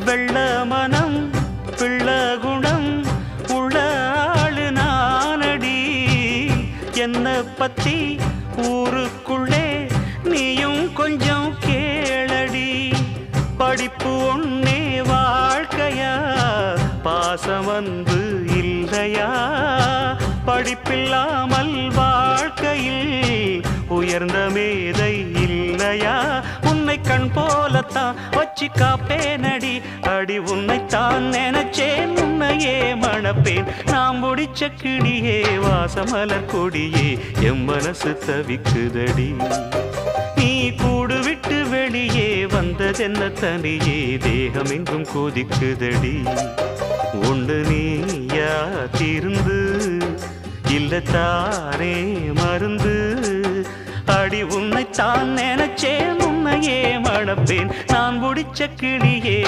வெள்ள மனம் பிள்ள குணம் உள்ள ஆளு நானடி. என்ன பத்தி ஊருக்குள்ளே நீயும் கொஞ்சம் கேளடி. படிப்பு ஒன்னே வாழ்க்கையா பாசம் வந்து இல்லையா? படிப்பில்லாமல் வாழ்க்கையில் உயர்ந்த மேதை இல்லையா? உன்னை கண் போலத்தான் வச்சு காப்பேனடி. அடி உன்னைத்தான் நினைச்சேன் உன்னையே மணப்பேன். நாம் முடிச்ச கிளியே வாசமலர் கொடியே எம் மனசு தவிக்குதடி. நீ கூடு விட்டு வெளியே வந்ததென்ன தனியே தேகம் எங்கும் கொதிக்குதடி. ஒன்று நீயா தீர்ந்து இல்லத்தானே மருந்து. அடி உன்னைத்தான் நினைச்சேன் உன்னையே மணப்பேன். நான் முடிச்ச கிளியே